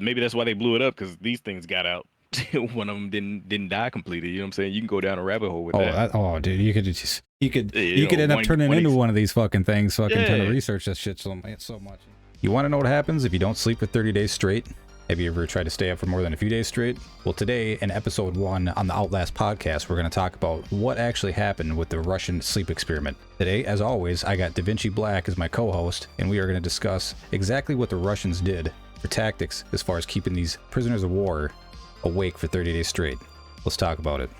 Maybe that's why they blew it up because these things got out. One of them didn't die completely. You know what I'm saying? You can go down a rabbit hole with Oh, that. Dude, you could just you could You end know, up turning into one of these fucking things. Fucking trying to Yeah. research that shit so much. You want to know what happens if you don't sleep for 30 days straight? Have you ever tried to stay up for more than a few days straight? Well, today in episode 1 on the Outlast Podcast, we're going to talk about what actually happened with the Russian sleep experiment. Today, as always, I got Da Vinci Black as my co-host, and we are going to discuss exactly what the Russians did for tactics as far as keeping these prisoners of war awake for 30 days straight. Let's talk about it.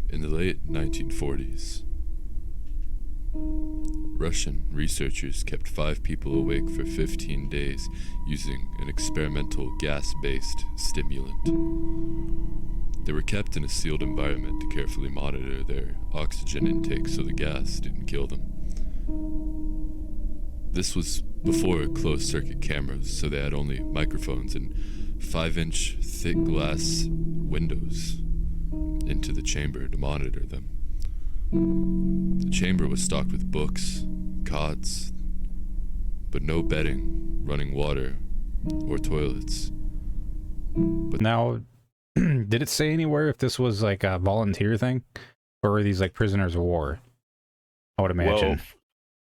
In the late 1940s, Russian researchers kept 5 people awake for 15 days using an experimental gas-based stimulant. They were kept in a sealed environment to carefully monitor their oxygen intake so the gas didn't kill them. This was before closed-circuit cameras, so they had only microphones and 5-inch thick glass windows into the chamber to monitor them. The chamber was stocked with books, cots, but no bedding, running water, or toilets. But now, did it say anywhere if this was like a volunteer thing, or are these like prisoners of war? I would imagine. Well,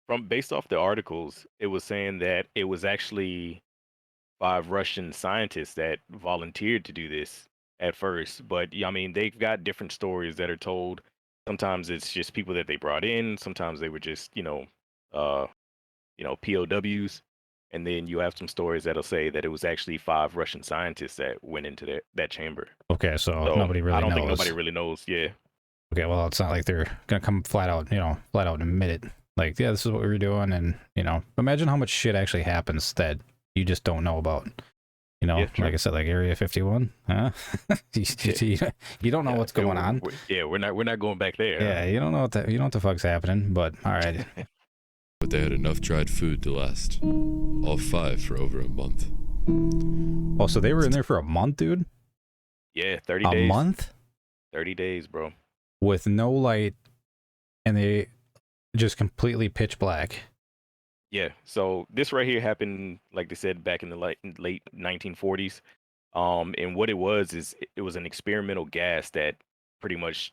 from based off the articles, it was saying that it was actually 5 Russian scientists that volunteered to do this at first. But yeah, I mean, they've got different stories that are told. Sometimes it's just people that they brought in. Sometimes they were just, POWs. And then you have some stories that'll say that it was actually 5 Russian scientists that went into that chamber. Okay, so So nobody really knows. I don't think nobody really knows. Yeah. Okay, well, it's not like they're gonna come flat out and admit it. Like, yeah, this is what we were doing, and imagine how much shit actually happens that you just don't know about. Yeah, like sure. I said, like Area 51, huh? you don't know what's going on. We're not going back there. Yeah, you don't know what the fuck's happening. But all right. But they had enough dried food to last all 5 for over a month. Oh, so they were in there for a month, dude? Yeah, 30 days. A month? 30 days, bro. With no light, and they just completely pitch black. Yeah, so this right here happened, like they said, back in the late 1940s. And what it was is it was an experimental gas that pretty much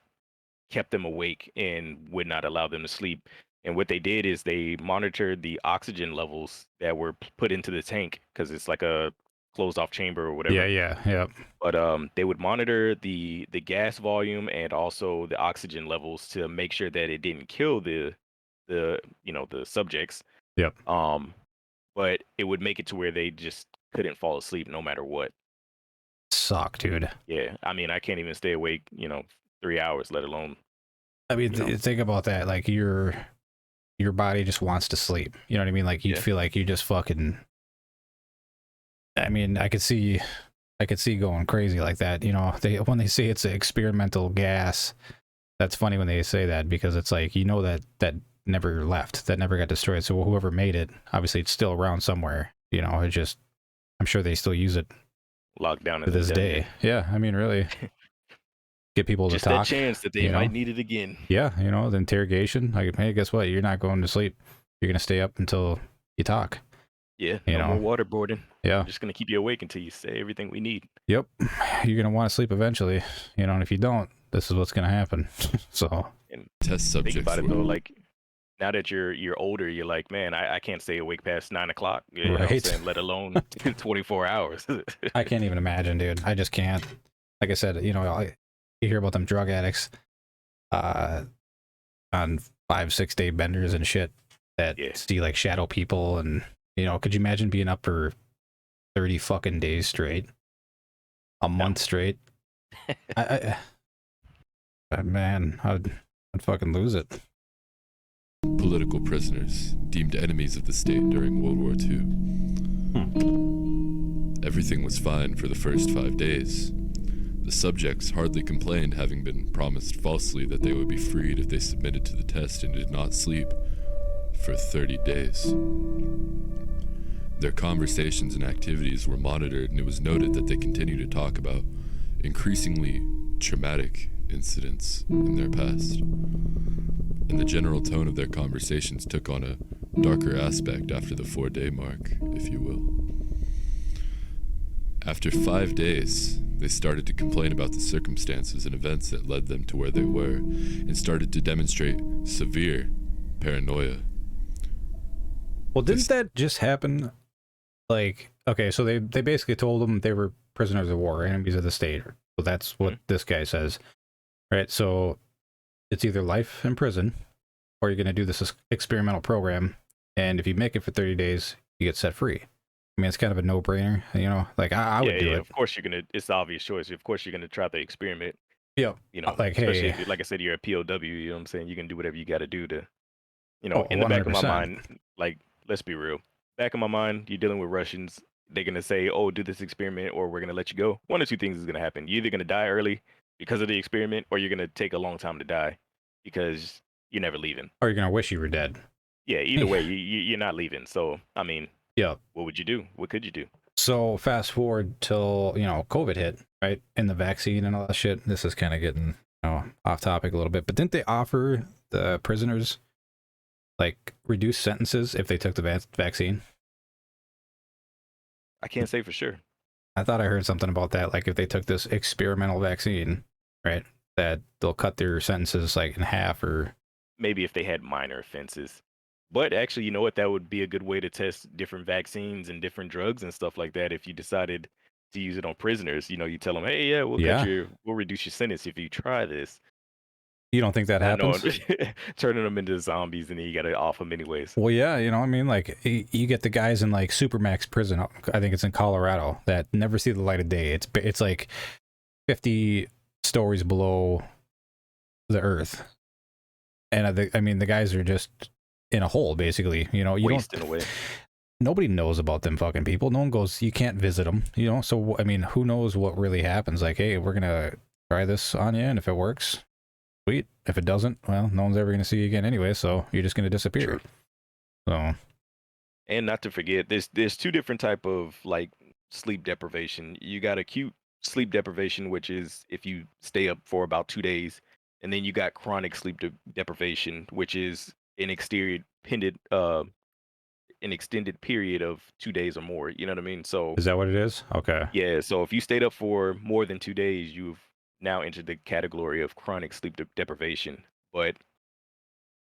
kept them awake and would not allow them to sleep. And what they did is they monitored the oxygen levels that were put into the tank because it's like a closed off chamber or whatever. Yeah. But they would monitor the gas volume and also the oxygen levels to make sure that it didn't kill the subjects. Yep. But it would make it to where they just couldn't fall asleep no matter what. Suck, dude. Yeah, I mean, I can't even stay awake, 3 hours, let alone. I mean, think about that. Like your body just wants to sleep. You know what I mean? Like you feel like you just fucking. I mean, I could see going crazy like that. When they say it's an experimental gas, that's funny when they say that because it's like that never left, that never got destroyed. So whoever made it, obviously it's still around somewhere. It just, I'm sure they still use it Locked down to this day. Yeah, I mean, really, get people just to talk. That chance that they might need it again. Yeah, the interrogation. Like, hey, guess what? You're not going to sleep. You're gonna stay up until you talk. Yeah, no more waterboarding. Yeah, I'm just gonna keep you awake until you say everything we need. Yep, you're gonna want to sleep eventually. And if you don't, this is what's gonna happen. So, and test subjects. Think about it though, like now that you're older, you're like, man, I can't stay awake past 9 o'clock. You know what I'm saying? Let alone 24 hours. I can't even imagine, dude. I just can't. Like I said, you hear about them drug addicts on 5-6 day benders and shit that see like shadow people, and could you imagine being up for 30 fucking days straight, a month straight? Man, I'd fucking lose it. Political prisoners deemed enemies of the state during World War II. Everything was fine for the first 5 days. The subjects hardly complained, having been promised falsely that they would be freed if they submitted to the test and did not sleep for 30 days. Their conversations and activities were monitored, and it was noted that they continued to talk about increasingly traumatic incidents in their past. And the general tone of their conversations took on a darker aspect after the 4-day mark, if you will. After 5 days, they started to complain about the circumstances and events that led them to where they were, and started to demonstrate severe paranoia. Well, didn't that just happen? Like, okay, so they basically told them they were prisoners of war, enemies of the state. So that's what this guy says, right? So it's either life in prison, or you're going to do this experimental program, and if you make it for 30 days, you get set free. I mean, it's kind of a no-brainer, you know? Like, I would do it. Of course, it's the obvious choice. Of course, you're going to try the experiment. Yeah. You know, like, especially hey, if, like I said, you're a POW, you know what I'm saying? You can do whatever you got to do to, you know, in 100%. the back of my mind, like, let's be real. Back of my mind, you're dealing with Russians. They're going to say, oh, do this experiment, or we're going to let you go. One or two things is going to happen. You're either going to die early because of the experiment, or you're going to take a long time to die because you're never leaving. Or you're going to wish you were dead. Yeah, either way, you're not leaving. So, I mean, yeah. What would you do? What could you do? So fast forward till, you know, COVID hit, right? And the vaccine and all that shit. This is kind of getting, you know, off topic a little bit. But didn't they offer the prisoners, like, reduced sentences if they took the vaccine? I can't say for sure. I thought I heard something about that. Like, if they took this experimental vaccine, right, that they'll cut their sentences, like, in half, or... Maybe if they had minor offenses. But actually, you know what? That would be a good way to test different vaccines and different drugs and stuff like that. If you decided to use it on prisoners, you know, you tell them, hey, yeah, we'll reduce your sentence if you try this. You don't think that happens? Turning them into zombies, and then you got to off them anyways. Well, yeah, you know, I mean, like, you get the guys in, like, Supermax prison, I think it's in Colorado, that never see the light of day. It's like 50 stories below the earth. And I mean, the guys are just in a hole, basically, you know. Wasting away. Nobody knows about them fucking people. No one goes, you can't visit them, you know. So, I mean, who knows what really happens? Like, hey, we're going to try this on you, and if it works, sweet. If it doesn't, well, no one's ever going to see you again anyway, so you're just going to disappear. True. So, and not to forget, there's two different type of, like, sleep deprivation. You got acute sleep deprivation, which is if you stay up for about 2 days, and then you got chronic sleep deprivation, which is an extended period of 2 days or more. You know what I mean? So is that what it is? Okay. Yeah. So if you stayed up for more than 2 days, you've now entered the category of chronic sleep deprivation. But,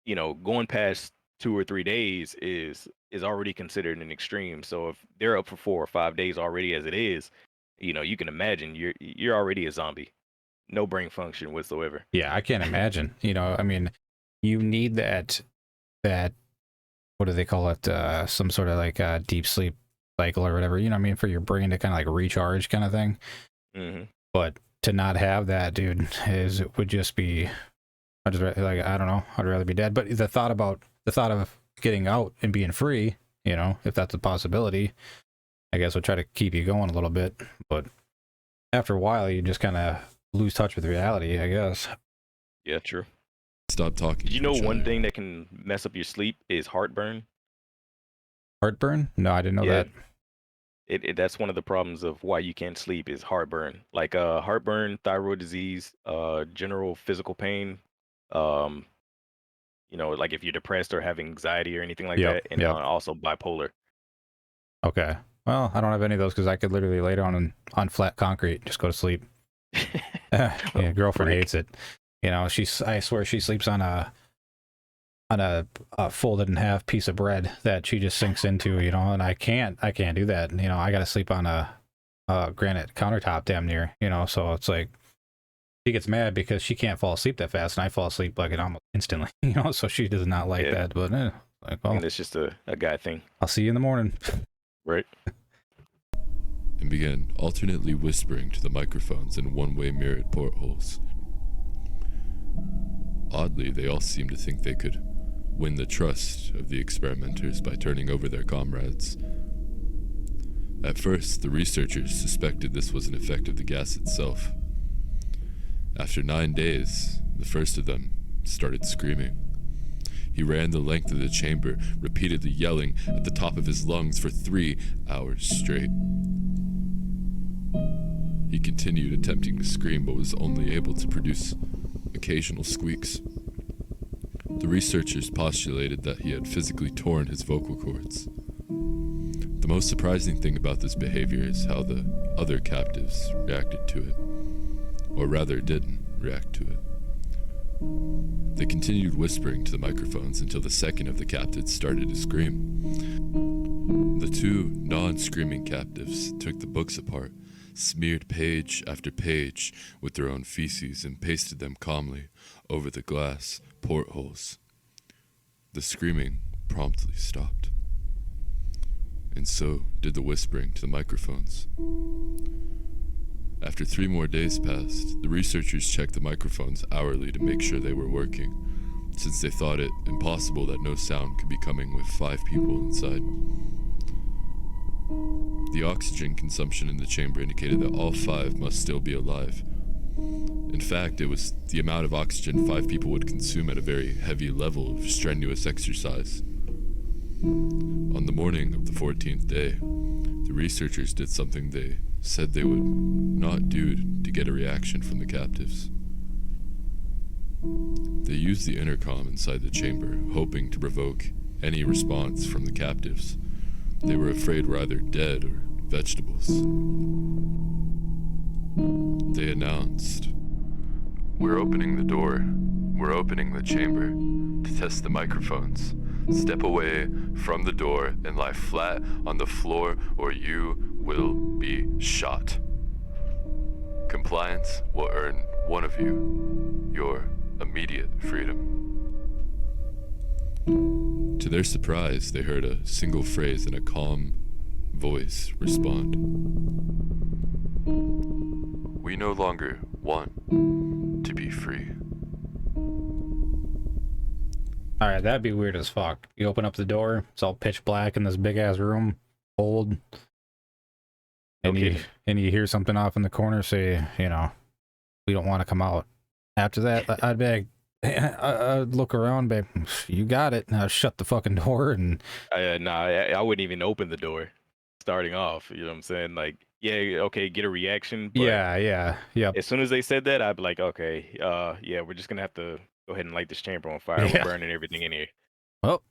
you know, going past 2 or 3 days is already considered an extreme. So if they're up for 4 or 5 days already as it is, you know, you can imagine you're already a zombie. No brain function whatsoever. Yeah, I can't imagine. You know, I mean, you need that what do they call it? Some sort of like deep sleep cycle or whatever. You know what I mean? For your brain to kind of like recharge, kind of thing. Mm-hmm. But to not have that, dude, it would just be. I don't know. I'd rather be dead. But the thought of getting out and being free, you know, if that's a possibility, I guess would try to keep you going a little bit. But after a while, you just kind of lose touch with reality, I guess. Yeah, true. Stop talking. Did you know one thing that can mess up your sleep is heartburn? Heartburn? No, I didn't know that. That's one of the problems of why you can't sleep is heartburn. Like heartburn, thyroid disease, general physical pain. You know, like if you're depressed or have anxiety or anything like that, and also bipolar. Okay. Well, I don't have any of those because I could literally lay down on flat concrete, just go to sleep. Yeah, girlfriend hates it. You know, I swear she sleeps on a folded in half piece of bread that she just sinks into, you know, and I can't do that. You know, I got to sleep on a granite countertop damn near, you know, so it's like she gets mad because she can't fall asleep that fast, and I fall asleep like it almost instantly, you know, so she does not like that, but like, well, and it's just a guy thing. I'll see you in the morning. Right. And began alternately whispering to the microphones in one-way mirrored portholes. Oddly, they all seemed to think they could win the trust of the experimenters by turning over their comrades. At first, the researchers suspected this was an effect of the gas itself. After 9 days, the first of them started screaming. He ran the length of the chamber, repeatedly yelling at the top of his lungs for 3 hours straight. He continued attempting to scream, but was only able to produce occasional squeaks. The researchers postulated that he had physically torn his vocal cords. The most surprising thing about this behavior is how the other captives reacted to it, or rather didn't react to it. They continued whispering to the microphones until the second of the captives started to scream. The two non-screaming captives took the books apart, smeared page after page with their own feces, and pasted them calmly over the glass portholes. The screaming promptly stopped. And so did the whispering to the microphones. After 3 more days passed, the researchers checked the microphones hourly to make sure they were working, since they thought it impossible that no sound could be coming with 5 people inside. The oxygen consumption in the chamber indicated that all 5 must still be alive. In fact, it was the amount of oxygen 5 people would consume at a very heavy level of strenuous exercise. On the morning of the 14th day, the researchers did something they said they would not do to get a reaction from the captives. They used the intercom inside the chamber, hoping to provoke any response from the captives they were afraid were either dead or vegetables. They announced, "We're opening the door. We're opening the chamber to test the microphones. Step away from the door and lie flat on the floor or you will be shot. Compliance will earn one of you your immediate freedom." To their surprise, they heard a single phrase in a calm voice respond. "We no longer want to be free." Alright, that'd be weird as fuck. You open up the door, it's all pitch black in this big ass room, cold. And you hear something off in the corner say, you know, "We don't want to come out." After that, I'd be like, I'd look around, babe. You got it. Now shut the fucking door and. I wouldn't even open the door. Starting off, you know what I'm saying? Like, yeah, okay, get a reaction. But yeah. As soon as they said that, I'd be like, okay, yeah, we're just gonna have to go ahead and light this chamber on fire. Yeah. We're burning everything in here. Well,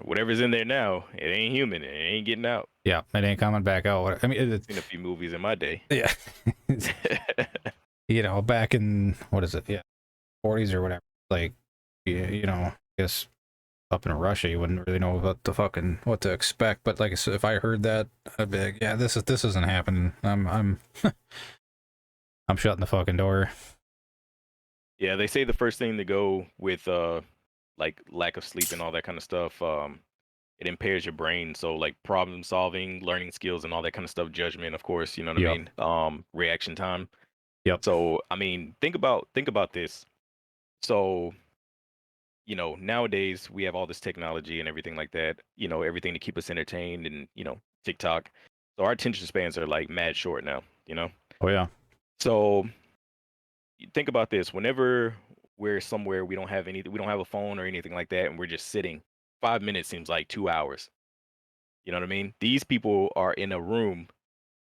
whatever's in there now, it ain't human. It ain't getting out. Yeah, it ain't coming back out. I mean, I've seen a few movies in my day. Yeah. You know, back in what is it? Yeah, 40s or whatever. Like, you know, I guess up in Russia, you wouldn't really know what to expect. But like I said, if I heard that, I'd be like, yeah, this isn't happening. I'm shutting the fucking door. Yeah, they say the first thing to go with like lack of sleep and all that kind of stuff, it impairs your brain. So like problem solving, learning skills and all that kind of stuff, judgment, of course, you know what I mean? Reaction time. Yep. So I mean, think about this. So, you know, nowadays we have all this technology and everything like that, you know, everything to keep us entertained and, you know, TikTok. So our attention spans are like mad short now, you know? Oh yeah. So think about this. Whenever we're somewhere, we don't have a phone or anything like that, and we're just sitting. 5 minutes seems like 2 hours. You know what I mean? These people are in a room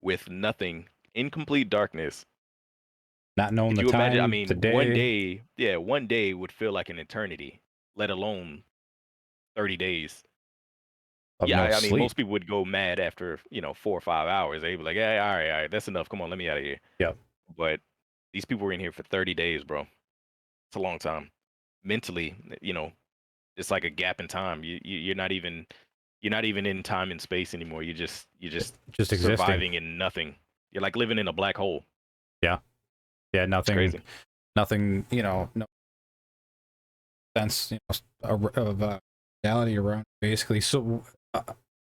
with nothing, in complete darkness. Not knowing the time. Imagine, I mean, one day would feel like an eternity, let alone 30 days. I mean, most people would go mad after, you know, 4 or 5 hours. They'd be like, "Hey, all right, that's enough. Come on, let me out of here." Yeah. But these people were in here for 30 days, bro. It's a long time. Mentally, you know, it's like a gap in time. You're not even in time and space anymore. You're just existing. Surviving in nothing. You're like living in a black hole. Yeah. Yeah, nothing, you know, no sense, you know, of reality around, basically. So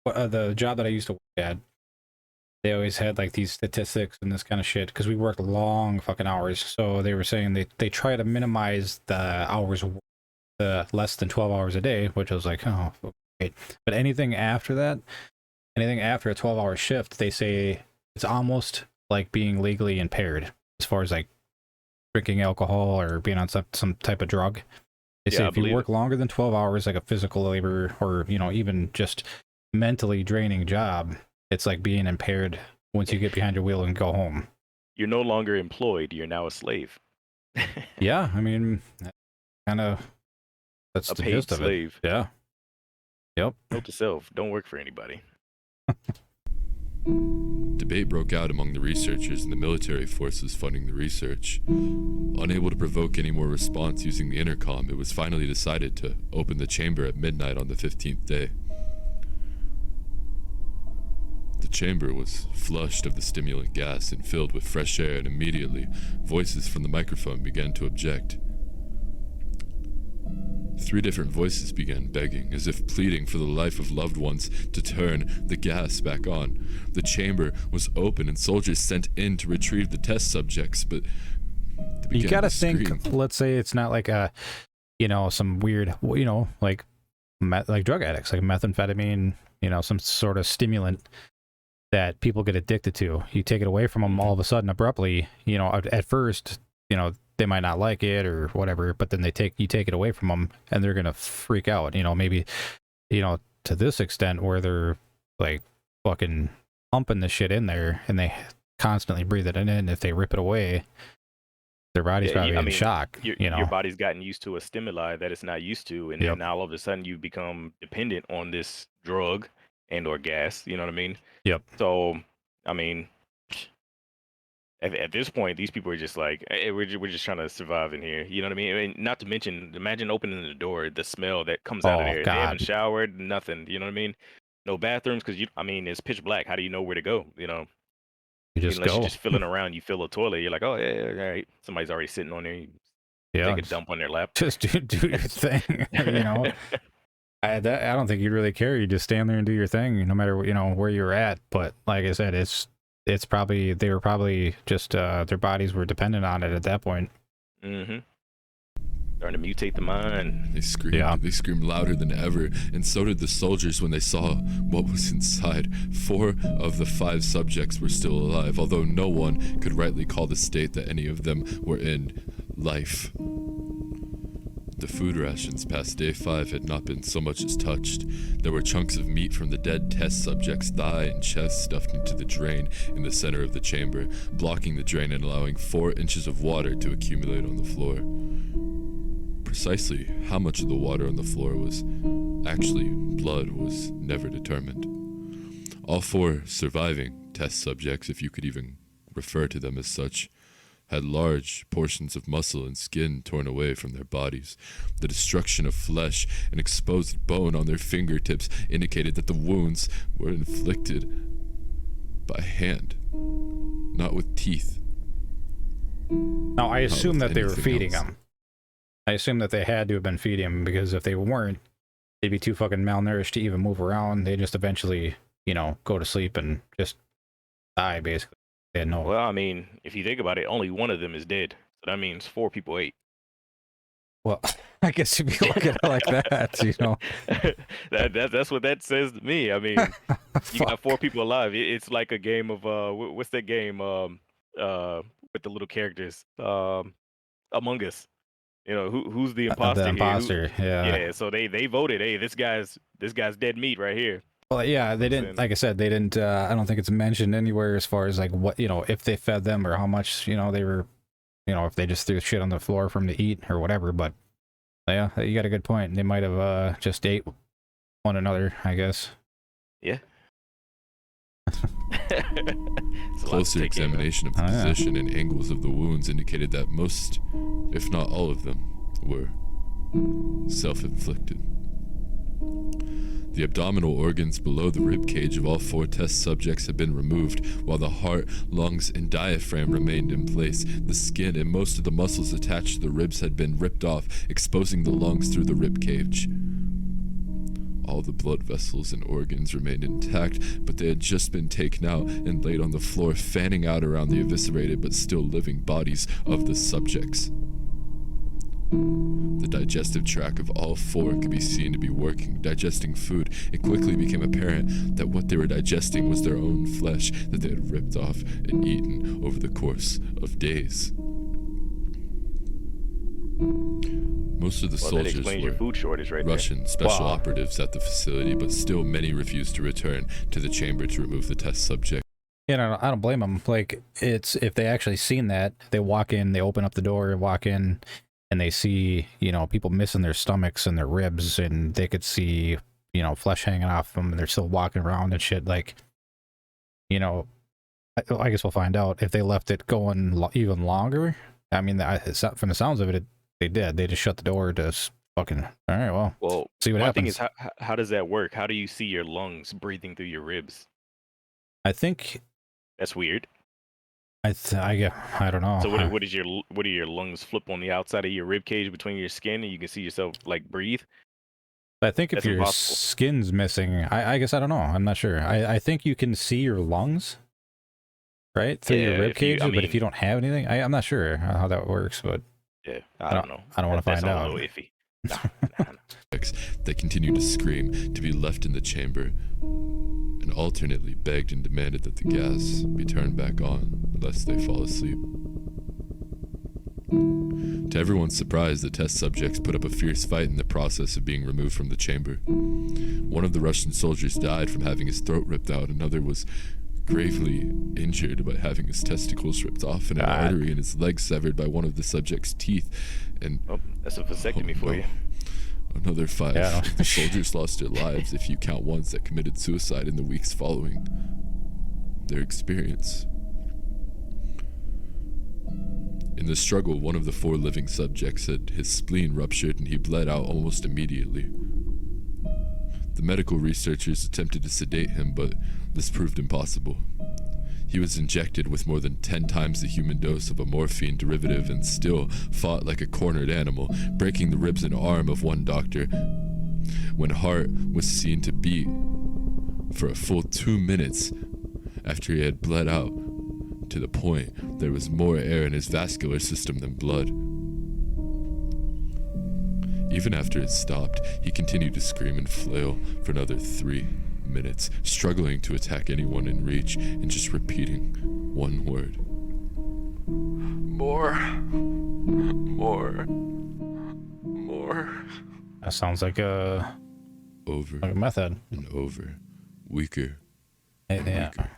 the job that I used to work at, they always had like these statistics and this kind of shit because we worked long fucking hours. So they were saying they try to minimize the hours, less than 12 hours a day, which I was like, oh, okay. But anything after that, anything after a 12-hour shift, they say it's almost like being legally impaired as far as like drinking alcohol or being on some type of drug. They say if you work longer than 12 hours, like a physical labor or, you know, even just mentally draining job, it's like being impaired once you get behind your wheel and go home. You're no longer employed. You're now a slave. Yeah, I mean, kind of That's a the paid gist of it. slave. Yeah. Yep. Note to self: don't work for anybody. Debate broke out among the researchers and the military forces funding the research. Unable to provoke any more response using the intercom, it was finally decided to open the chamber at midnight on the 15th day. The chamber was flushed of the stimulant gas and filled with fresh air, and immediately, voices from the microphone began to object. 3 different voices began begging, as if pleading for the life of loved ones, to turn the gas back on. The chamber was open and soldiers sent in to retrieve the test subjects, but they You began gotta to scream. think, let's say it's not like a, some weird, like drug addicts, like methamphetamine, some sort of stimulant that people get addicted to. You take it away from them all of a sudden, abruptly, at first, they might not like it or whatever, but then you take it away from them and they're gonna freak out. Maybe, to this extent where they're like fucking pumping the shit in there and they constantly breathe it in. If they rip it away, their body's probably in shock. Your body's gotten used to a stimuli that it's not used to, and then now all of a sudden you become dependent on this drug and or gas. You know what I mean? Yep. So, I mean, at this point, these people are just like, hey, we're just trying to survive in here. You know what I mean? Not to mention, imagine opening the door, the smell that comes out of there. God. They haven't showered, nothing. You know what I mean? No bathrooms, because it's pitch black. How do you know where to go? You just Unless go. you're just feeling around, you fill a toilet. You're like, oh yeah, all right. Somebody's already sitting on there. You take a dump on their lap. Just do your thing. I don't think you'd really care. You just stand there and do your thing, no matter where you're at. But like I said, it's probably they were probably just their bodies were dependent on it at that point. Mm-hmm. Starting to mutate the mind. They screamed. Yeah. They screamed louder than ever, and so did the soldiers when they saw what was inside. 4 of the 5 subjects were still alive, although no one could rightly call the state that any of them were in life. The food rations past day 5 had not been so much as touched. There were chunks of meat from the dead test subject's thigh and chest stuffed into the drain in the center of the chamber, blocking the drain and allowing 4 inches of water to accumulate on the floor. Precisely how much of the water on the floor was actually blood was never determined. All 4 surviving test subjects, if you could even refer to them as such, had large portions of muscle and skin torn away from their bodies. The destruction of flesh and exposed bone on their fingertips indicated that the wounds were inflicted by hand, not with teeth. Now, I assume that they were feeding them. I assume that they had to have been feeding them, because if they weren't, they'd be too fucking malnourished to even move around. They just eventually, go to sleep and just die, basically. They had no. Well, I mean, if you think about it, only one of them is dead. So that means 4 people ate. Well, I guess if you look at it like that, that's what that says to me. I mean, you got 4 people alive. It's like a game of what's that game with the little characters? Among Us. Who's the imposter? The imposter, yeah. Yeah, so they voted, hey, this guy's dead meat right here. Well, yeah, they didn't, like I said, they didn't, I don't think it's mentioned anywhere as far as like what, if they fed them or how much, they were, if they just threw shit on the floor for them to eat or whatever. But yeah, you got a good point. They might have just ate one another, I guess. Yeah. Closer examination of the position and angles of the wounds indicated that most, if not all of them, were self-inflicted. The abdominal organs below the rib cage of all 4 test subjects had been removed, while the heart, lungs, and diaphragm remained in place. The skin and most of the muscles attached to the ribs had been ripped off, exposing the lungs through the rib cage. All the blood vessels and organs remained intact, but they had just been taken out and laid on the floor, fanning out around the eviscerated but still living bodies of the subjects. The digestive tract of all 4 could be seen to be working, digesting food. It quickly became apparent that what they were digesting was their own flesh that they had ripped off and eaten over the course of days. Most of the soldiers were your food shortage right Russian special operatives at the facility, but still many refused to return to the chamber to remove the test subject. Yeah, I don't blame them. Like, it's if they actually seen that, they walk in, they open up the door, walk in, and they see, you know, people missing their stomachs and their ribs, and they could see, you know, flesh hanging off them, and they're still walking around and shit. Like, you know, I guess we'll find out if they left it going even longer. I mean, from the sounds of it, they did. They just shut the door to fucking, all right, well, see what happens. Thing is, how does that work? How do you see your lungs breathing through your ribs? I think that's weird. I don't know. So what do your lungs flip on the outside of your rib cage between your skin, and you can see yourself like breathe? I think if your skin's missing, I guess I don't know. I'm not sure. I think you can see your lungs, right, through your rib cage. But if you don't have anything, I'm not sure how that works. But yeah, I don't know. I don't want to find out. A little iffy. No. They continued to scream to be left in the chamber, and alternately begged and demanded that the gas be turned back on lest they fall asleep. To everyone's surprise, the test subjects put up a fierce fight in the process of being removed from the chamber. One of the Russian soldiers died from having his throat ripped out. Another was gravely injured by having his testicles ripped off and an artery in his leg severed by one of the subject's teeth. And that's a vasectomy for you. Another 5 of the soldiers lost their lives, if you count ones that committed suicide in the weeks following their experience. In the struggle, one of the 4 living subjects had his spleen ruptured and he bled out almost immediately. The medical researchers attempted to sedate him, but this proved impossible. He was injected with more than 10 times the human dose of a morphine derivative and still fought like a cornered animal, breaking the ribs and arm of one doctor. When heart was seen to beat for a full 2 minutes after he had bled out, to the point there was more air in his vascular system than blood. Even after it stopped, he continued to scream and flail for another 3 minutes, struggling to attack anyone in reach and just repeating one word. More. That sounds like a method. And over. Weaker. Yeah. Weaker,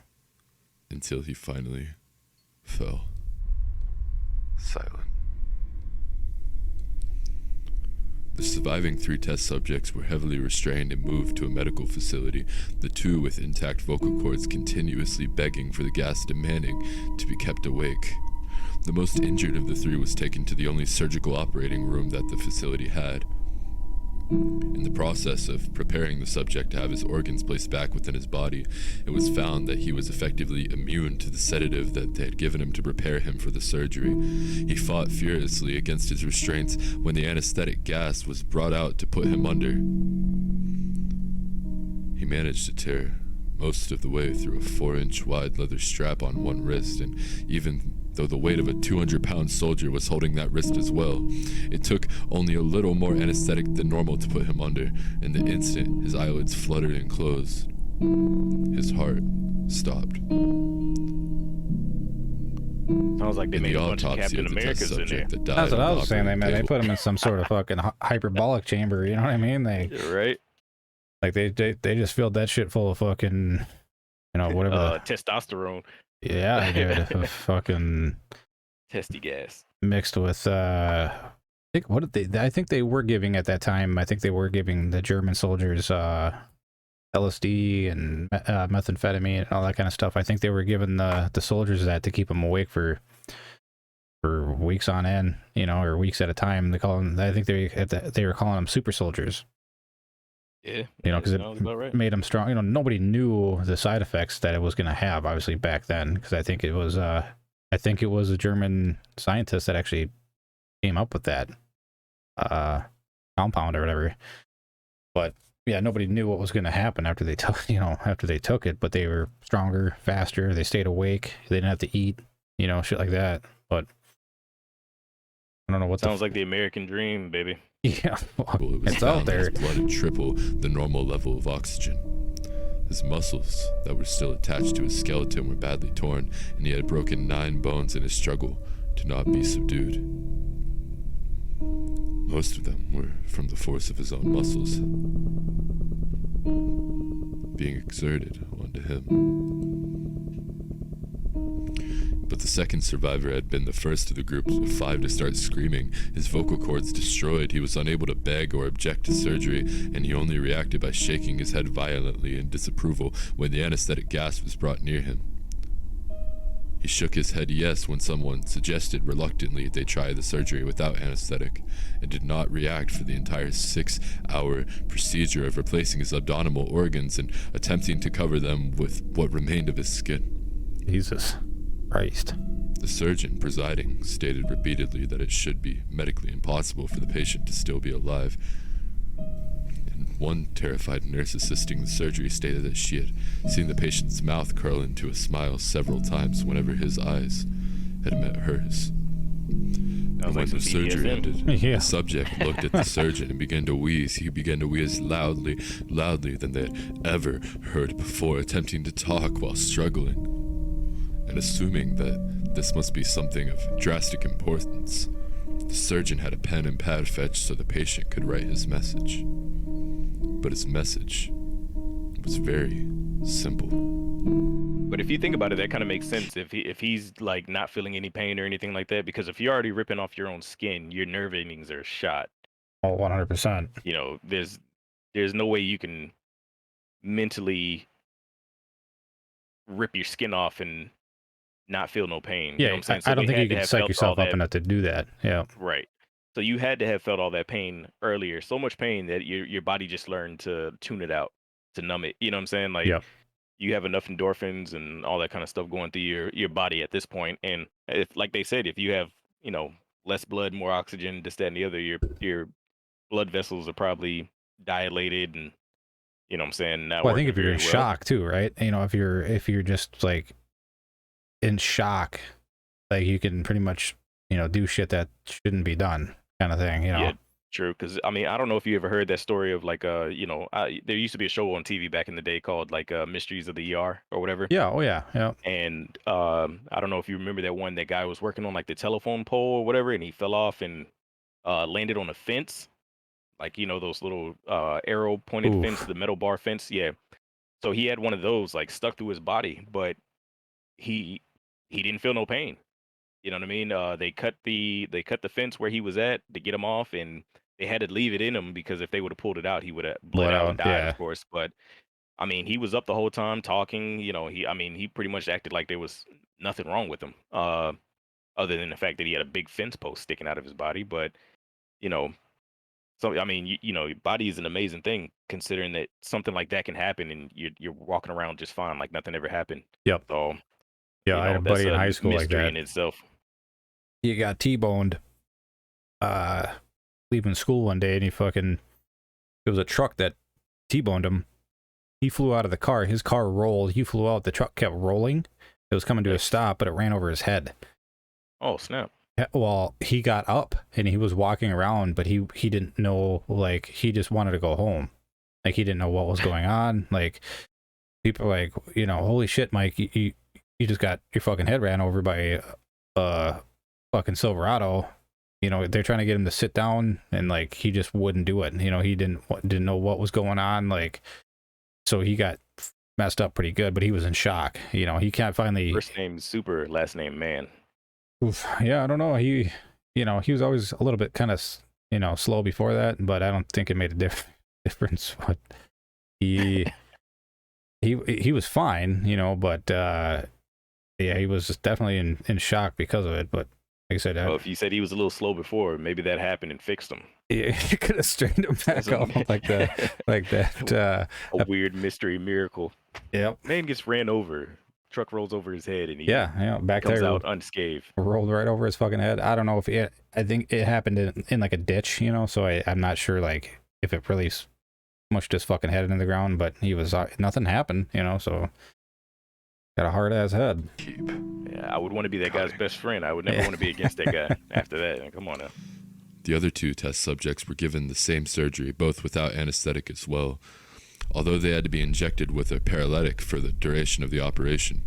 until he finally fell silent. The surviving 3 test subjects were heavily restrained and moved to a medical facility, the 2 with intact vocal cords continuously begging for the gas, demanding to be kept awake. The most injured of the 3 was taken to the only surgical operating room that the facility had. In the process of preparing the subject to have his organs placed back within his body, it was found that he was effectively immune to the sedative that they had given him to prepare him for the surgery. He fought furiously against his restraints when the anesthetic gas was brought out to put him under. He managed to tear most of the way through a 4-inch wide leather strap on one wrist, and even though the weight of a 200-pound soldier was holding that wrist as well, it took only a little more anesthetic than normal to put him under, and the instant his eyelids fluttered and closed, his heart stopped. Sounds like they made a bunch of Captain Americas in there. That's what I was saying. They put him in some sort of fucking hyperbolic chamber. You know what I mean? You're right. Like they just filled that shit full of fucking, you know, whatever. Testosterone. Yeah, dude, fucking testy gas mixed with I think they were giving at that time. I think they were giving the German soldiers LSD and methamphetamine and all that kind of stuff. I think they were giving the soldiers that to keep them awake for weeks on end, you know, or weeks at a time. They call them. I think they were calling them super soldiers. Yeah, you know, because it made them strong. You know, nobody knew the side effects that it was going to have, obviously, back then. Because I think it was a German scientist that actually came up with that compound or whatever. But yeah, nobody knew what was going to happen after they took it. But they were stronger, faster. They stayed awake. They didn't have to eat, you know, shit like that. But I don't know what sounds like the American dream, baby. Yeah, well, it's out there. His blood had triple the normal level of oxygen. His muscles that were still attached to his skeleton were badly torn, and he had broken 9 bones in his struggle to not be subdued. Most of them were from the force of his own muscles being exerted onto him. But the second survivor had been the first of the group of 5 to start screaming, his vocal cords destroyed, he was unable to beg or object to surgery, and he only reacted by shaking his head violently in disapproval when the anesthetic gas was brought near him. He shook his head yes when someone suggested reluctantly they try the surgery without anesthetic, and did not react for the entire 6-hour procedure of replacing his abdominal organs and attempting to cover them with what remained of his skin. Jesus Christ. The surgeon presiding stated repeatedly that it should be medically impossible for the patient to still be alive. And one terrified nurse assisting the surgery stated that she had seen the patient's mouth curl into a smile several times whenever his eyes had met hers. And when the surgery ended, the subject looked at the surgeon and began to wheeze. He began to wheeze loudly than they had ever heard before, attempting to talk while struggling. And assuming that this must be something of drastic importance, the surgeon had a pen and pad fetched so the patient could write his message. But his message was very simple. But if you think about it, that kind of makes sense if he's like not feeling any pain or anything like that, because if you're already ripping off your own skin, your nerve endings are shot. Oh, 100%. You know, there's no way you can mentally rip your skin off and not feel no pain. Yeah, you know what I'm saying? So I don't think you can psych yourself up enough to do that. Yeah. Right. So you had to have felt all that pain earlier, so much pain that your body just learned to tune it out, to numb it. You know what I'm saying? Like, yep. You have enough endorphins and all that kind of stuff going through your body at this point. And if, like they said, if you have, you know, less blood, more oxygen, this, that, and the other, your blood vessels are probably dilated, and you know what I'm saying? Well, I think if you're in shock too, right? You know, if you're just like in shock, like you can pretty much, you know, do shit that shouldn't be done, kind of thing, you know. Yeah, true. Because I mean, I don't know if you ever heard that story of like you know, there used to be a show on TV back in the day called like Mysteries of the ER or whatever. Yeah. Oh yeah. Yeah. And I don't know if you remember that one. That guy was working on like the telephone pole or whatever, and he fell off and landed on a fence, like, you know, those little arrow pointed fence, the metal bar fence. Yeah. So he had one of those like stuck to his body, but he didn't feel no pain. You know what I mean? They cut the fence where he was at to get him off, and they had to leave it in him because if they would have pulled it out, he would have bled out and died, of course. But I mean, he was up the whole time talking. You know, he pretty much acted like there was nothing wrong with him, other than the fact that he had a big fence post sticking out of his body. But you know, so I mean, you know, your body is an amazing thing, considering that something like that can happen, and you're walking around just fine, like nothing ever happened. Yep. So yeah, I had a buddy in high school like that. In itself. He got T-boned leaving school one day, and it was a truck that T-boned him. He flew out of the car. His car rolled. He flew out. The truck kept rolling. It was coming to a stop, but it ran over his head. Oh, snap. Well, he got up and he was walking around, but he didn't know, like, he just wanted to go home. Like, he didn't know what was going on. Like, people were like, you know, holy shit, Mike, you just got your fucking head ran over by fucking Silverado. You know, they're trying to get him to sit down, and like he just wouldn't do it. You know, he didn't know what was going on. Like, so he got messed up pretty good, but he was in shock. You know, he can't finally. First name Super, last name Man. Oof, yeah, I don't know. He was always a little bit kind of, you know, slow before that, but I don't think it made a difference. But he was fine, you know, but yeah, he was definitely in shock because of it. But like I said, well, if you said he was a little slow before, maybe that happened and fixed him. Yeah, you could have straightened him back up like that. A weird mystery miracle. Yep. Man gets ran over. Truck rolls over his head, and he back comes there out unscathed. Rolled right over his fucking head. I don't know if I think it happened in like a ditch, you know. So I'm not sure like if it really mushed his fucking head into the ground, but he was nothing happened, you know. So got a hard ass head. Yeah, I would want to be that guy's best friend. I would never want to be against that guy after that. Come on now. The other 2 test subjects were given the same surgery, both without anesthetic as well, although they had to be injected with a paralytic for the duration of the operation.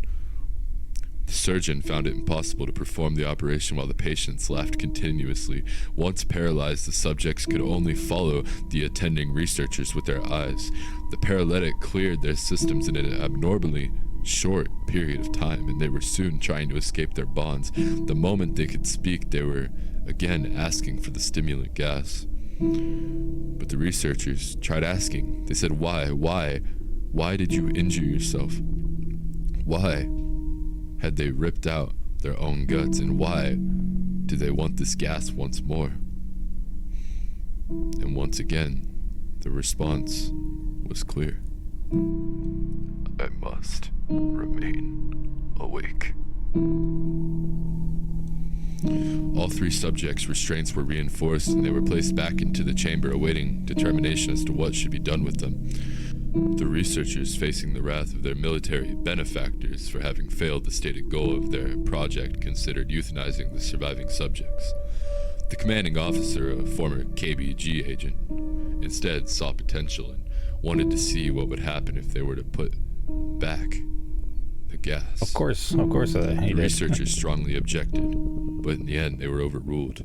The surgeon found it impossible to perform the operation while the patients laughed continuously. Once paralyzed, the subjects could only follow the attending researchers with their eyes. The paralytic cleared their systems in an abnormally short period of time, and they were soon trying to escape their bonds. The moment they could speak, they were again asking for the stimulant gas. But the researchers tried asking. They said, why? Why did you injure yourself? Why had they ripped out their own guts, and why did they want this gas once more? And once again, the response was clear. I must remain awake. All three subjects' restraints were reinforced, and they were placed back into the chamber awaiting determination as to what should be done with them. The researchers, facing the wrath of their military benefactors for having failed the stated goal of their project, considered euthanizing the surviving subjects. The commanding officer, a former KBG agent, instead saw potential and wanted to see what would happen if they were to put back the gas. Of course, the researchers strongly objected, but in the end they were overruled.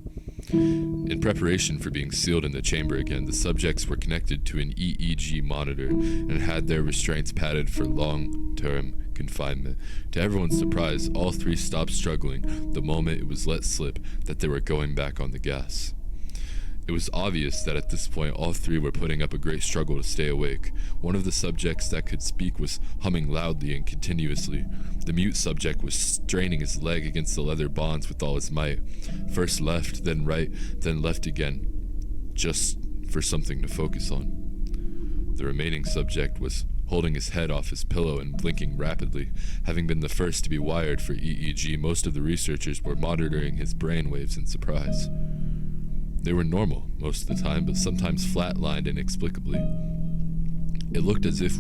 In preparation for being sealed in the chamber again, the subjects were connected to an EEG monitor and had their restraints padded for long-term confinement. To everyone's surprise, all three stopped struggling the moment it was let slip that they were going back on the gas. It was obvious that at this point all three were putting up a great struggle to stay awake. One of the subjects that could speak was humming loudly and continuously. The mute subject was straining his leg against the leather bonds with all his might. First left, then right, then left again, just for something to focus on. The remaining subject was holding his head off his pillow and blinking rapidly. Having been the first to be wired for EEG, most of the researchers were monitoring his brainwaves in surprise. They were normal most of the time, but sometimes flatlined inexplicably. It looked as if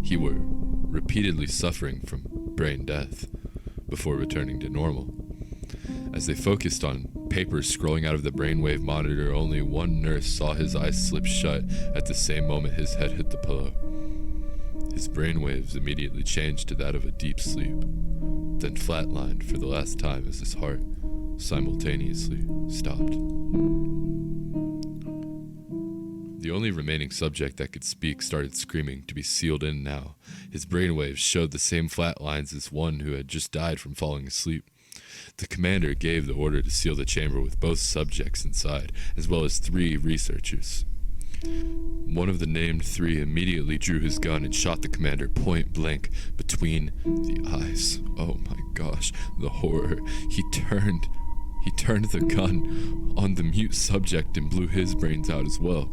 he were repeatedly suffering from brain death before returning to normal. As they focused on papers scrolling out of the brainwave monitor, only one nurse saw his eyes slip shut at the same moment his head hit the pillow. His brainwaves immediately changed to that of a deep sleep, then flatlined for the last time as his heart simultaneously stopped. The only remaining subject that could speak started screaming to be sealed in now. His brainwaves showed the same flat lines as one who had just died from falling asleep. The commander gave the order to seal the chamber with both subjects inside, as well as 3 researchers. One of the named 3 immediately drew his gun and shot the commander point blank between the eyes. Oh my gosh, the horror. He turned the gun on the mute subject and blew his brains out as well.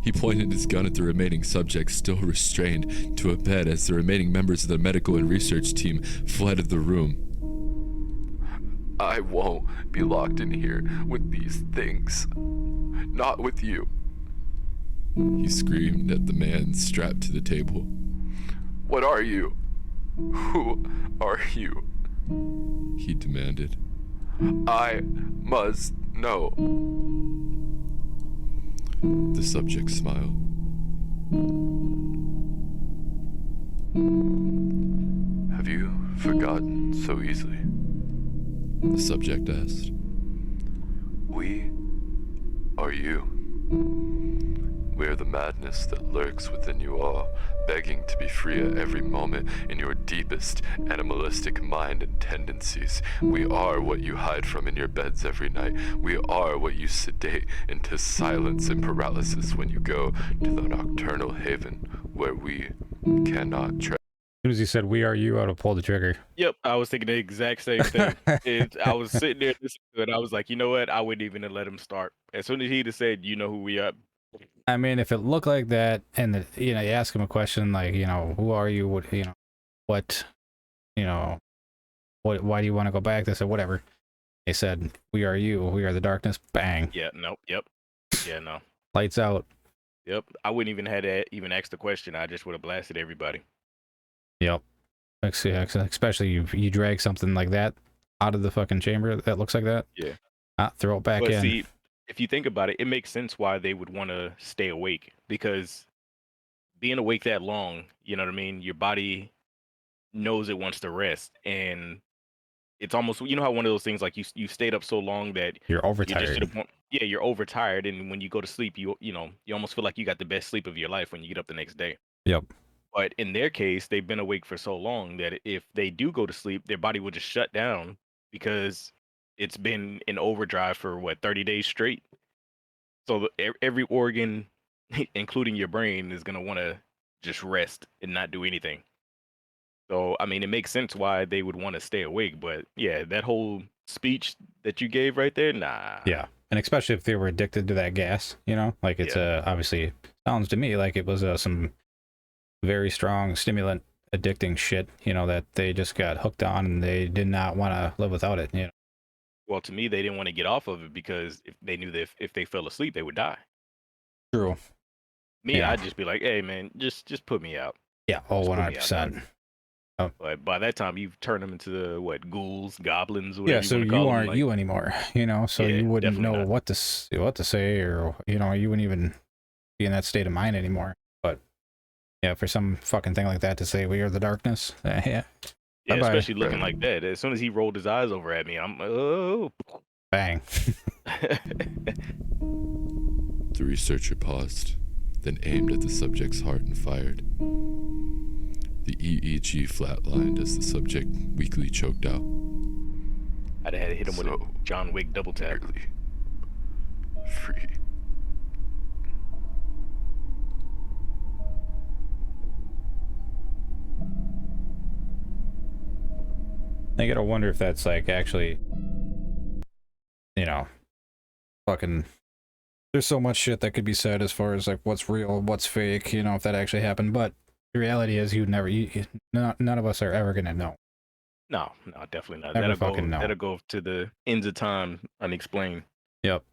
He pointed his gun at the remaining subjects still restrained to a bed as the remaining members of the medical and research team fled the room. I won't be locked in here with these things. Not with you. He screamed at the man strapped to the table. What are you? Who are you? He demanded. I must know. The subject smiled. Have you forgotten so easily? The subject asked. We are you. We are the madness that lurks within you all, begging to be free at every moment in your deepest animalistic mind and tendencies. We are what you hide from in your beds every night. We are what you sedate into silence and paralysis when you go to the nocturnal haven where we cannot tread. As soon as he said, "We are you," I would have pulled the trigger. Yep, I was thinking the exact same thing. I was sitting there listening to it. I was like, you know what? I wouldn't even have let him start. As soon as he'd have said, "You know who we are." I mean, if it looked like that, and you ask him a question like, who are you? What, what, why do you want to go back? They said, whatever. They said, "We are you. We are the darkness." Bang. Yeah. Nope. Yep. Yeah. No. Lights out. Yep. I wouldn't even had to even ask the question. I just would have blasted everybody. Yep. Especially you drag something like that out of the fucking chamber that looks like that. Yeah. Throw it back in. See, if you think about it, it makes sense why they would want to stay awake, because being awake that long, you know what I mean? Your body knows it wants to rest, and it's almost, how one of those things, like you stayed up so long that you're overtired. You're overtired, and when you go to sleep, you almost feel like you got the best sleep of your life when you get up the next day. Yep. But in their case, they've been awake for so long that if they do go to sleep, their body will just shut down because it's been in overdrive for 30 days straight. So every organ, including your brain, is gonna want to just rest and not do anything. So I mean, it makes sense why they would want to stay awake. But yeah, that whole speech that you gave right there, nah. Yeah, and especially if they were addicted to that gas, like it's obviously sounds to me like it was some very strong stimulant addicting shit, that they just got hooked on and they did not want to live without it. Well, to me, they didn't want to get off of it because if they knew that if they fell asleep, they would die. True. Me, I'd just be like, hey man, just put me out. Yeah, 100%. But by that time, you've turned them into the ghouls, goblins, whatever. Yeah, so you aren't you anymore, so you wouldn't know not. what to say, or you wouldn't even be in that state of mind anymore. But yeah, for some fucking thing like that to say we are the darkness, yeah. Yeah, especially looking like that. As soon as he rolled his eyes over at me, I'm oh, bang. The researcher paused, then aimed at the subject's heart and fired. The EEG flatlined as the subject weakly choked out. I'd have had to hit him with a John Wick double tap. Free. I gotta wonder if that's like actually, fucking. There's so much shit that could be said as far as like what's real, what's fake, if that actually happened. But the reality is, none of us are ever gonna know. No, definitely not. That'll go to the ends of time unexplained. Yep.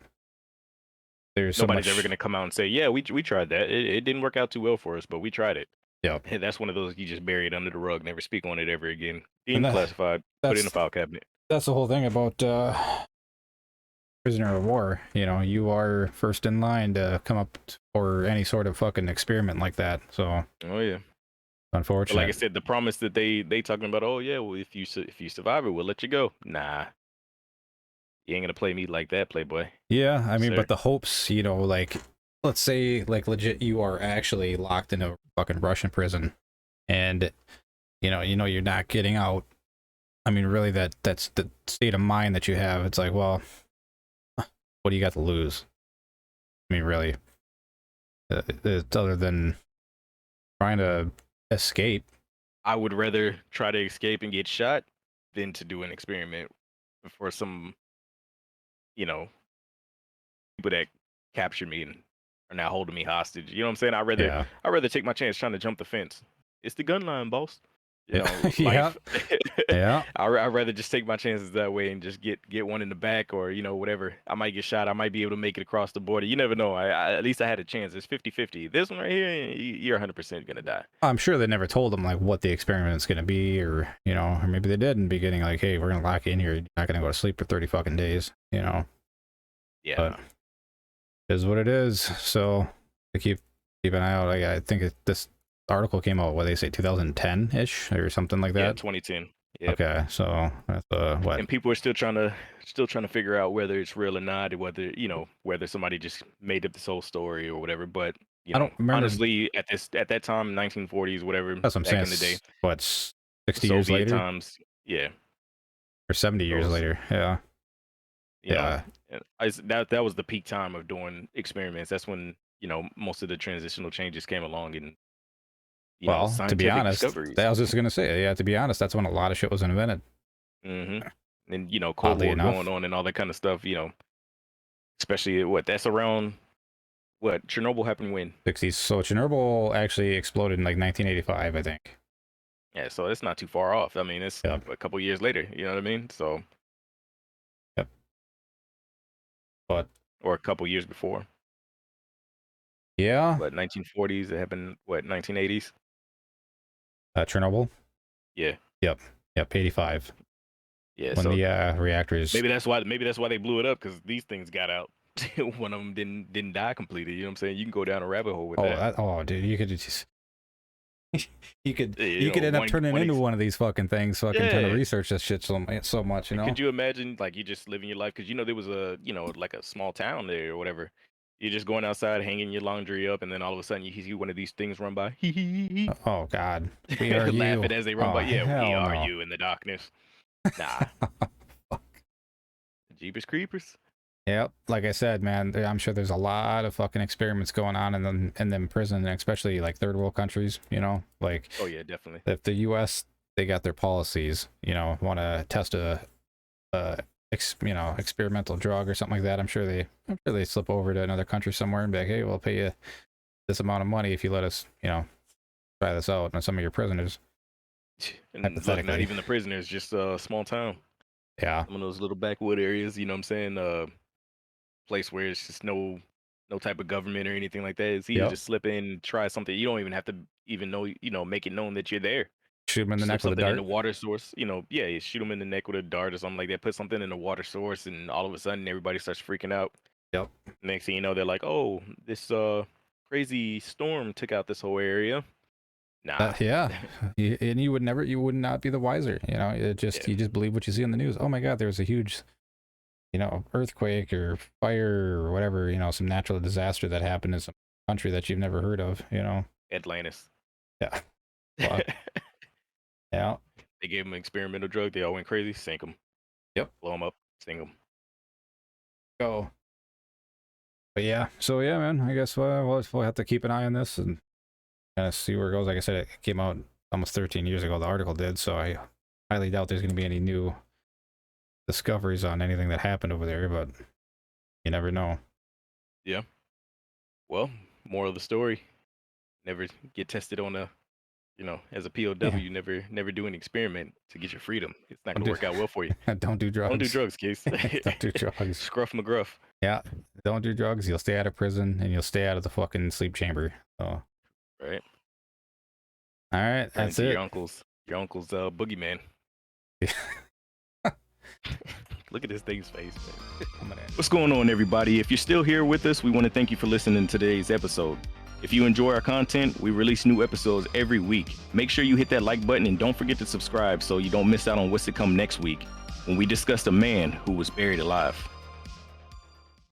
There's nobody's ever gonna come out and say, yeah, we tried that. It didn't work out too well for us, but we tried it. Yep. Hey, that's one of those you just bury it under the rug, never speak on it ever again. Declassified, put it in a file cabinet. That's the whole thing about prisoner of war. You are first in line to come up for any sort of fucking experiment like that. So. Oh yeah. Unfortunately, like I said, the promise that they talking about, oh yeah, well if you survive it, we'll let you go. Nah, you ain't gonna play me like that, Playboy. Yeah, I mean, but the hopes, like, let's say, like, legit, you are actually locked in a fucking Russian prison, and you're not getting out. I mean, really, that's the state of mind that you have. It's like, well, what do you got to lose? I mean, really, it's other than trying to escape. I would rather try to escape and get shot than to do an experiment for some, people that capture me and are now holding me hostage. You know what I'm saying? I'd rather take my chance trying to jump the fence. It's the gun line, boss. Yeah. I'd rather just take my chances that way and just get one in the back or, whatever. I might get shot. I might be able to make it across the border. You never know. At least I had a chance. It's 50-50. This one right here, you're 100% going to die. I'm sure they never told them, like, what the experiment's going to be or, or maybe they did in the beginning, like, hey, we're going to lock you in here. You're not going to go to sleep for 30 fucking days, Yeah. But it is what it is. So to keep an eye out. I think this article came out, what they say, 2010-ish or something like that. Yeah, 2010. Yep. Okay, so that's what? And people are still trying to figure out whether it's real or not, or whether somebody just made up this whole story or whatever. But I don't remember. Honestly, at that time, 1940s, whatever. That's what I'm saying. In the day, what, 60 years later? Times, yeah. Or 70 years later, yeah. That was the peak time of doing experiments. That's when most of the transitional changes came along and. To be honest, I was just gonna say, to be honest, that's when a lot of shit was invented. Mm-hmm. And Cold War going on and all that kind of stuff. Especially that's around what Chernobyl happened when 60s. So Chernobyl actually exploded in like 1985, I think. Yeah, so it's not too far off. I mean, it's a couple years later. You know what I mean? So. Yep. But. Or a couple years before. Yeah. But 1940s. It happened. 1980s. Chernobyl. Yeah. Yep. 85. Yeah. When the reactors. Maybe that's why they blew it up, because these things got out. One of them didn't die completely. You know what I'm saying? You can go down a rabbit hole with that. Dude, you could just. you could end up turning into one of these fucking things. Fucking trying to research this shit so much. Could you imagine, like, you just living your life? Because there was a like a small town there or whatever. You're just going outside, hanging your laundry up, and then all of a sudden you see one of these things run by. Oh God, we are you. Laughing as they run by. Yeah, we are no. you in the darkness. Nah. Jeepers creepers. Yep, like I said, man, I'm sure there's a lot of fucking experiments going on in them prison, especially like third world countries. You know, like oh yeah, definitely. If the U.S. they got their policies, you know, want to test a experimental drug or something like that, I'm sure they slip over to another country somewhere and be like, hey, we'll pay you this amount of money if you let us, you know, try this out on some of your prisoners. And look, not even the prisoners, just a small town. Yeah, some of those little backwood areas. You know what I'm saying? Place where it's just no type of government or anything like that. It's easy to just slip in, try something. You don't even have to even know, make it known that you're there. Shoot them in the neck with a dart. In the water source, you shoot them in the neck with a dart or something like that. Put something in the water source, and all of a sudden everybody starts freaking out. Yep. Next thing you know, they're like, "Oh, this crazy storm took out this whole area." Nah. Yeah. And you would not be the wiser. You know, you just believe what you see on the news. Oh my God, there was a huge, earthquake or fire or whatever, some natural disaster that happened in some country that you've never heard of, Atlantis. Yeah. Yeah. They gave them an experimental drug. They all went crazy. Sink them. Yep. Blow them up. Sink them. Go. But yeah. So yeah, man. I guess we'll have to keep an eye on this and kind of see where it goes. Like I said, it came out almost 13 years ago. The article did. So I highly doubt there's going to be any new discoveries on anything that happened over there. But you never know. Yeah. Well, moral of the story: never get tested on a. As a POW, you never do an experiment to get your freedom. It's not going to work out well for you. Don't do drugs. Don't do drugs, kids. Don't do drugs. Scruff McGruff. Yeah, don't do drugs. You'll stay out of prison and you'll stay out of the fucking sleep chamber. So. Right. All right, that's it. Your uncle's boogeyman. Look at this thing's face, man. What's going on, everybody? If you're still here with us, we want to thank you for listening to today's episode. If you enjoy our content, we release new episodes every week. Make sure you hit that like button and don't forget to subscribe so you don't miss out on what's to come next week when we discuss a man who was buried alive.